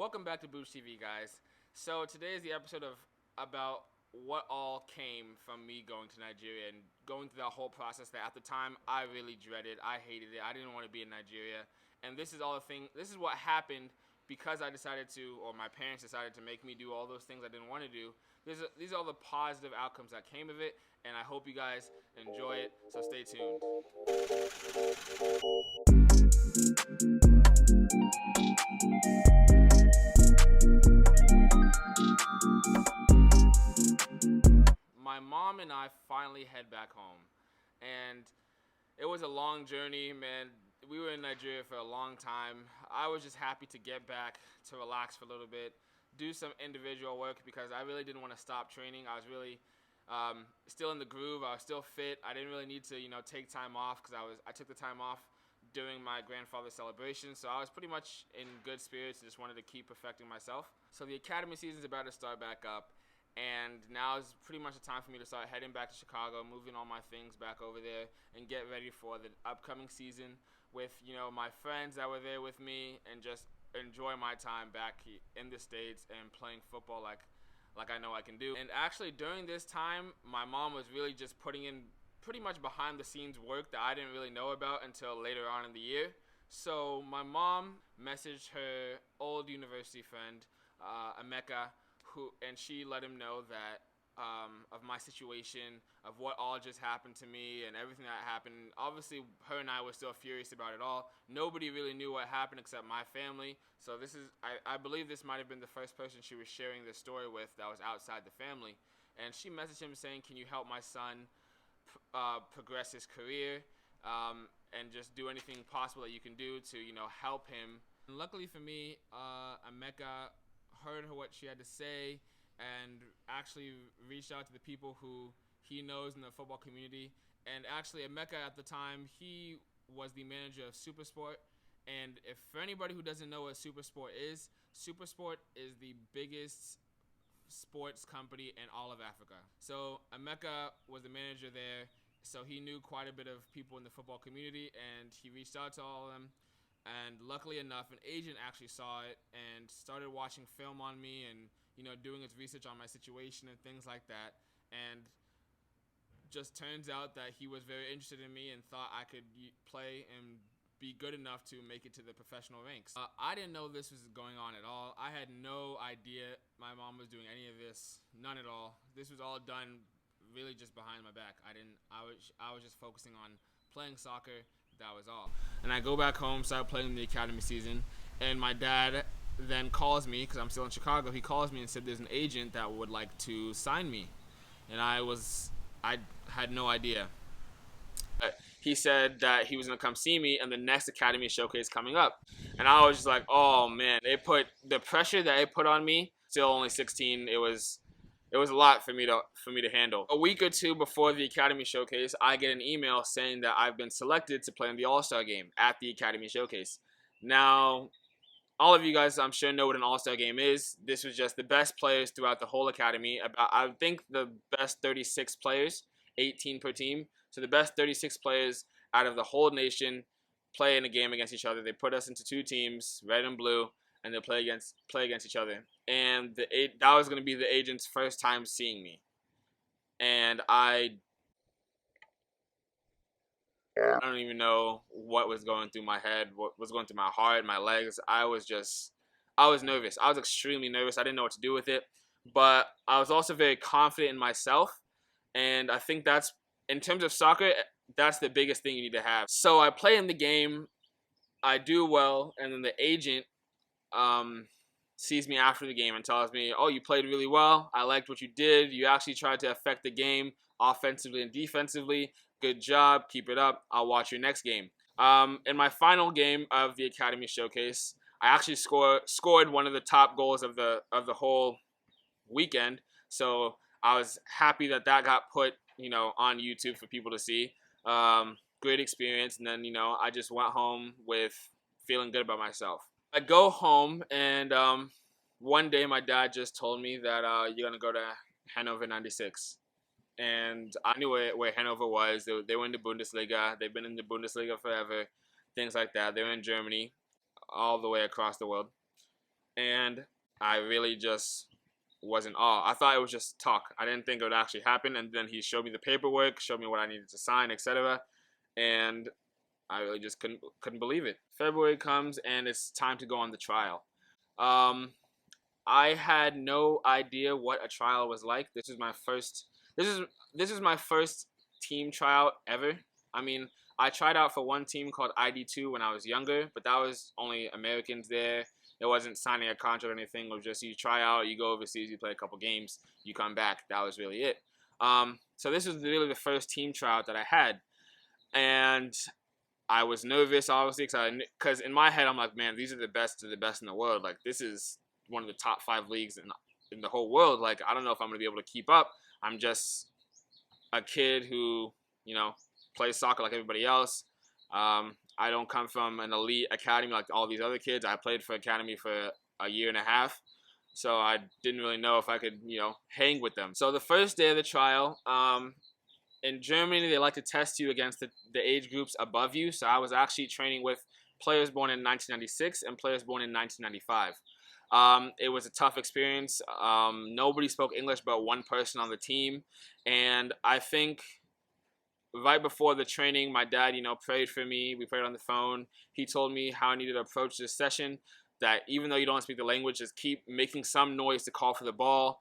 Welcome back to Booch TV, guys. So today is the episode of about what all came from me going to Nigeria and going through that whole process that at the time I really dreaded. I hated it. I didn't want to be in Nigeria. And this is all the thing. This is what happened because I decided to, or my parents decided to make me do all those things I didn't want to do. These are all the positive outcomes that came of it, and I hope you guys enjoy it. So stay tuned. My mom and I finally head back home, and it was a long journey, man. We were in Nigeria for a long time. I was just happy to get back, to relax for a little bit, do some individual work because I really didn't want to stop training. I was really still in the groove. I was still fit. I didn't really need to, take time off because I took the time off during my grandfather's celebration, so I was pretty much in good spirits and just wanted to keep perfecting myself. So the academy season is about to start back up, and now is pretty much the time for me to start heading back to Chicago, moving all my things back over there, and get ready for the upcoming season with, my friends that were there with me, and just enjoy my time back in the States and playing football like I know I can do. And actually during this time, my mom was really just putting in pretty much behind the scenes work that I didn't really know about until later on in the year. So my mom messaged her old university friend, Emeka, and she let him know that of my situation, of what all just happened to me and everything that happened. Obviously, her and I were still furious about it all. Nobody really knew what happened except my family. So I believe this might have been the first person she was sharing this story with that was outside the family. And she messaged him saying, "Can you help my son progress his career and just do anything possible that you can do to, help him." And luckily for me, Emeka heard what she had to say and actually reached out to the people who he knows in the football community. And actually, Emeka at the time, he was the manager of Supersport. And if for anybody who doesn't know what Supersport is the biggest sports company in all of Africa. So Emeka was the manager there, so he knew quite a bit of people in the football community, and he reached out to all of them. And luckily enough, an agent actually saw it and started watching film on me and, doing his research on my situation and things like that. And just turns out that he was very interested in me and thought I could play and be good enough to make it to the professional ranks. I didn't know this was going on at all. I had no idea my mom was doing any of this, none at all. This was all done really just behind my back. I was just focusing on playing soccer. That was all. And I go back home, start playing the academy season, and my dad then calls me, because I'm still in Chicago. He calls me and said there's an agent that would like to sign me. And I had no idea. He said that he was going to come see me in the next academy showcase coming up. And I was just like, oh man, the pressure that it put on me, still only 16, it was a lot for me to handle. A week or two before the Academy Showcase, I get an email saying that I've been selected to play in the All-Star game at the Academy Showcase. Now, all of you guys, I'm sure, know what an All-Star game is. This was just the best players throughout the whole Academy. I think the best 36 players, 18 per team. So the best 36 players out of the whole nation play in a game against each other. They put us into two teams, red and blue, and they'll play against each other. And that was going to be the agent's first time seeing me. And I don't even know what was going through my head, what was going through my heart, my legs. I was nervous. I was extremely nervous. I didn't know what to do with it. But I was also very confident in myself. And I think that's, in terms of soccer, that's the biggest thing you need to have. So I play in the game. I do well. And then the agent sees me after the game and tells me, "Oh, you played really well. I liked what you did. You actually tried to affect the game offensively and defensively. Good job. Keep it up. I'll watch your next game." In my final game of the Academy Showcase, I actually scored one of the top goals of the whole weekend. So I was happy that got put, on YouTube for people to see. Great experience. And then, I just went home with feeling good about myself. I go home, and one day my dad just told me that you're going to go to Hannover 96. And I knew where Hannover was. They were in the Bundesliga. They've been in the Bundesliga forever, things like that. They were in Germany, all the way across the world. and I really just was in awe. I thought it was just talk. I didn't think it would actually happen. And then he showed me the paperwork, showed me what I needed to sign, etc. And I really just couldn't believe it. February comes and it's time to go on the trial. Um, I had no idea what a trial was like. This is my first. This is my first team tryout ever. I mean, I tried out for one team called ID2 when I was younger, but that was only Americans there. It wasn't signing a contract or anything. It was just you try out, you go overseas, you play a couple games, you come back. That was really it. So this was really the first team tryout that I had, and I was nervous, obviously, because in my head I'm like, man, these are the best of the best in the world. Like this is one of the top 5 leagues in the whole world. Like I don't know if I'm gonna be able to keep up. I'm just a kid who plays soccer like everybody else. I don't come from an elite academy like all these other kids. I played for academy for a year and a half, so I didn't really know if I could hang with them. So the first day of the trial, in Germany, they like to test you against the age groups above you. So I was actually training with players born in 1996 and players born in 1995. It was a tough experience. Nobody spoke English but one person on the team. And I think right before the training, my dad, prayed for me. We prayed on the phone. He told me how I needed to approach this session, that even though you don't speak the language, just keep making some noise to call for the ball.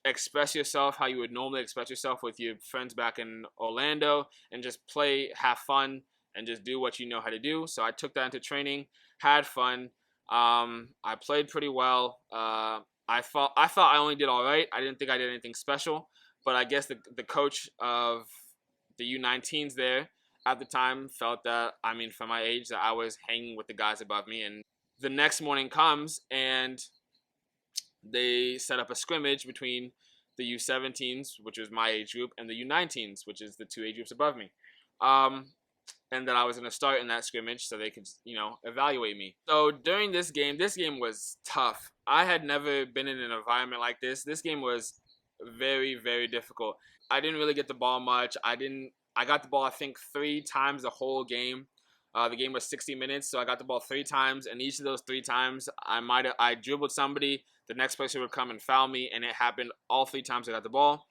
Express yourself how you would normally express yourself with your friends back in Orlando, and just play, have fun, and just do what you know how to do. So I took that into training, had fun. I played pretty well. I thought I only did all right. I didn't think I did anything special, but I guess the coach of the U19s there at the time felt that, for my age, that I was hanging with the guys above me. And the next morning comes, and they set up a scrimmage between the U17s, which was my age group, and the U19s, which is the 2 age groups above me. And that I was going to start in that scrimmage so they could, evaluate me. So during this game was tough. I had never been in an environment like this. This game was very, very difficult. I didn't really get the ball much. I got the ball, I think, 3 times the whole game. The game was 60 minutes, so I got the ball 3 times, and each of those 3 times, I dribbled somebody, the next person would come and foul me, and it happened all 3 times I got the ball.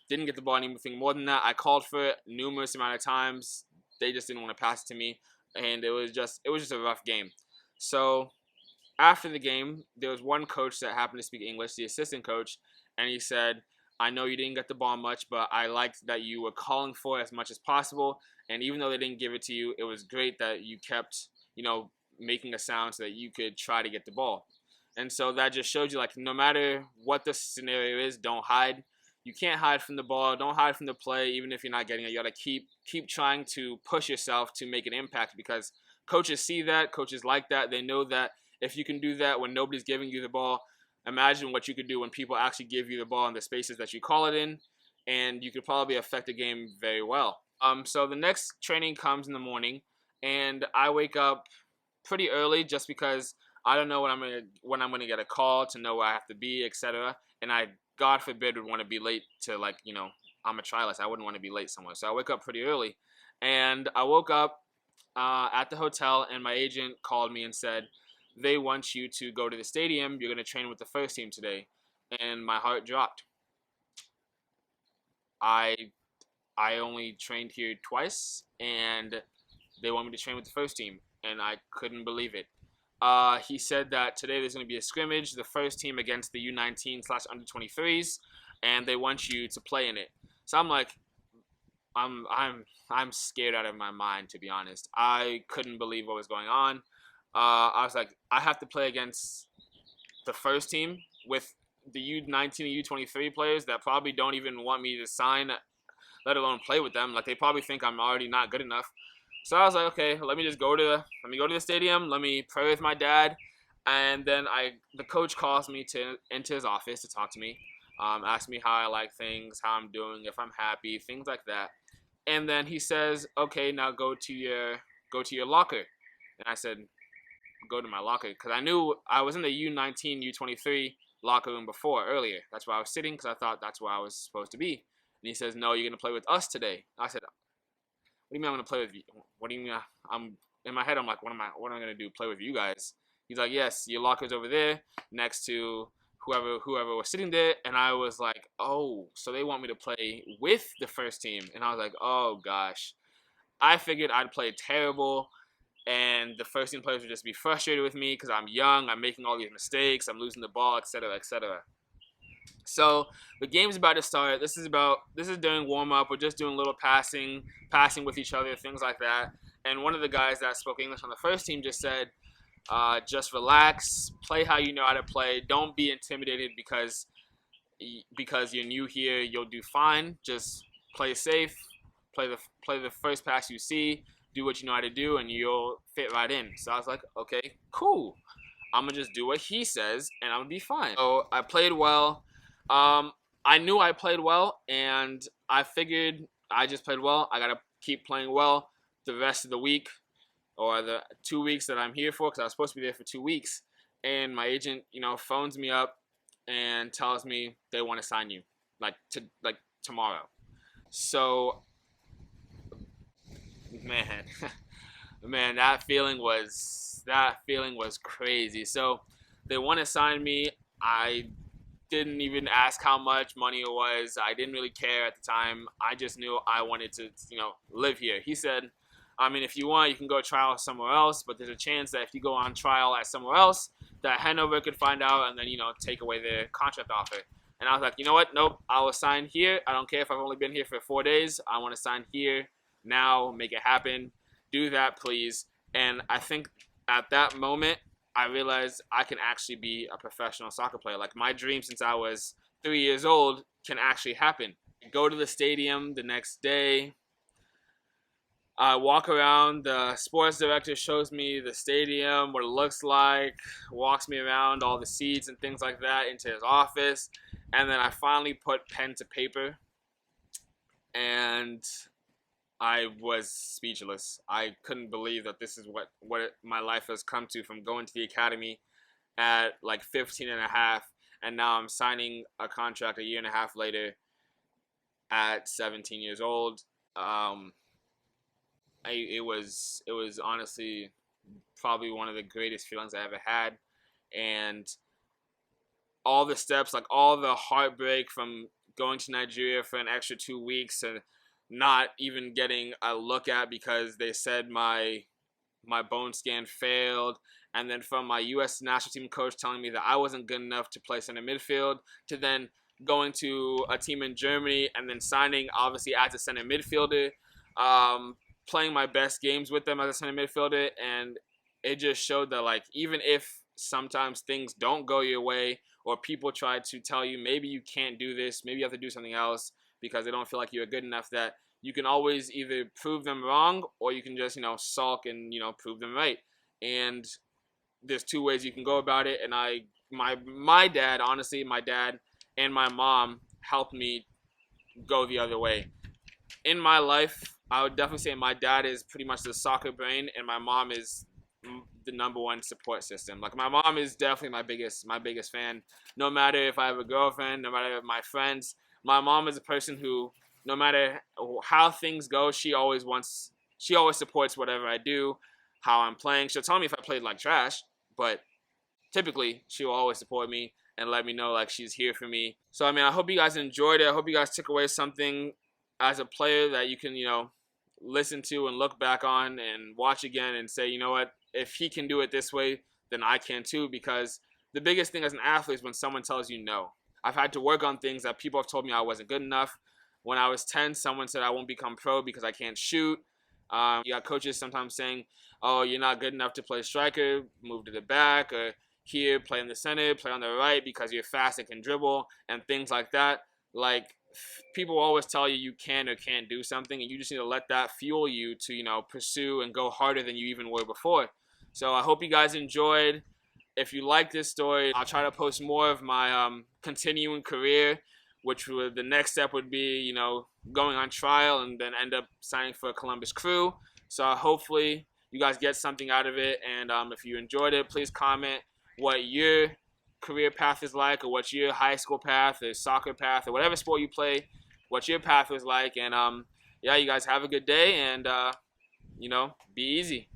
Didn't get the ball anything more than that. I called for it numerous amount of times. They just didn't want to pass it to me, and it was just a rough game. So after the game, there was one coach that happened to speak English, the assistant coach, and he said, I know you didn't get the ball much, but I liked that you were calling for it as much as possible. And even though they didn't give it to you, it was great that you kept, making a sound so that you could try to get the ball. And so that just showed you, like, no matter what the scenario is, don't hide. You can't hide from the ball. Don't hide from the play, even if you're not getting it. You got to keep trying to push yourself to make an impact, because coaches see that. Coaches like that. They know that if you can do that when nobody's giving you the ball, imagine what you could do when people actually give you the ball in the spaces that you call it in, and you could probably affect the game very well. So the next training comes in the morning, and I wake up pretty early just because I don't know when I'm gonna get a call to know where I have to be, etc. And I, God forbid, would want to be late to, like, I'm a trialist. I wouldn't want to be late somewhere. So I wake up pretty early, and I woke up at the hotel, and my agent called me and said, they want you to go to the stadium. You're going to train with the first team today. And my heart dropped. I only trained here twice, and they want me to train with the first team, and I couldn't believe it. He said that today there's going to be a scrimmage, the first team against the U19/under-23s, and they want you to play in it. So I'm like, I'm scared out of my mind, to be honest. I couldn't believe what was going on. I was like, I have to play against the first team with the U19 and U23 players that probably don't even want me to sign, let alone play with them. Like, they probably think I'm already not good enough. So I was like, okay, let me go to the stadium. Let me pray with my dad, and then the coach calls me into his office to talk to me, ask me how I like things, how I'm doing, if I'm happy, things like that. And then he says, okay, now go to your locker. And I said, go to my locker, because I knew I was in the U19, U23 locker room earlier. That's where I was sitting, because I thought that's where I was supposed to be. And he says, no, you're going to play with us today. I said, what do you mean I'm going to play with you? What do you mean? In my head, I'm like, what am I going to do? Play with you guys? He's like, yes, your locker's over there next to whoever was sitting there. And I was like, oh, so they want me to play with the first team. And I was like, oh gosh. I figured I'd play terrible and the first team players would just be frustrated with me because I'm young, I'm making all these mistakes, I'm losing the ball, etc., etc. So the game's about to start. This is during warm up. We're just doing little passing with each other, things like that. And one of the guys that spoke English on the first team just said, just relax, play how you know how to play. Don't be intimidated because you're new here. You'll do fine. Just play safe. Play the first pass you see. Do what you know how to do, and you'll fit right in. So I was like, okay, cool. I'm gonna just do what he says, and I'm gonna be fine. So I played well. I knew I played well, and I figured I just played well. I gotta keep playing well the rest of the week, or the 2 weeks that I'm here for, because I was supposed to be there for 2 weeks. And my agent, phones me up and tells me they want to sign you, like tomorrow. So, man, man, that feeling was crazy. So they want to sign me. I didn't even ask how much money it was. I didn't really care at the time. I just knew I wanted to, live here. He said, I mean, if you want, you can go trial somewhere else, but there's a chance that if you go on trial at somewhere else, that Hannover could find out and then, take away their contract offer. And I was like, you know what? Nope, I will sign here. I don't care if I've only been here for 4 days. I want to sign here now, make it happen. Do that, please. And I think at that moment, I realized I can actually be a professional soccer player. Like, my dream since I was 3 years old can actually happen. Go to the stadium the next day. I walk around. The sports director shows me the stadium, what it looks like, walks me around all the seats and things like that into his office. And then I finally put pen to paper. And I was speechless. I couldn't believe that this is what my life has come to, from going to the academy at like 15 and a half, and now I'm signing a contract a year and a half later at 17 years old. It was honestly probably one of the greatest feelings I ever had. And all the steps, like all the heartbreak from going to Nigeria for an extra 2 weeks and not even getting a look at because they said my bone scan failed, and then from my U.S. national team coach telling me that I wasn't good enough to play center midfield, to then going to a team in Germany and then signing obviously as a center midfielder, playing my best games with them as a center midfielder. And it just showed that, like, even if sometimes things don't go your way or people try to tell you maybe you can't do this, maybe you have to do something else because they don't feel like you're good enough, that you can always either prove them wrong or you can just, sulk and, prove them right. And there's 2 ways you can go about it. And my dad, honestly, my dad and my mom helped me go the other way. In my life, I would definitely say my dad is pretty much the soccer brain, and my mom is the number one support system. Like, my mom is definitely my biggest fan. No matter if I have a girlfriend, no matter my friends, my mom is a person who, no matter how things go, she always supports whatever I do, how I'm playing. She'll tell me if I played like trash, but typically she will always support me and let me know like she's here for me. So, I mean, I hope you guys enjoyed it. I hope you guys took away something as a player that you can, listen to and look back on and watch again and say, you know what, if he can do it this way, then I can too. Because the biggest thing as an athlete is when someone tells you no. I've had to work on things that people have told me I wasn't good enough. When I was 10, someone said I won't become pro because I can't shoot. You got coaches sometimes saying, oh, you're not good enough to play striker, move to the back, or here, play in the center, play on the right because you're fast and can dribble, and things like that. Like, people always tell you can or can't do something, and you just need to let that fuel you to, pursue and go harder than you even were before. So I hope you guys enjoyed. If you like this story, I'll try to post more of my continuing career, which the next step would be, going on trial and then end up signing for Columbus Crew. So hopefully you guys get something out of it. And if you enjoyed it, please comment what your career path is like, or what your high school path or soccer path or whatever sport you play, what your path was like. And yeah, you guys have a good day, and be easy.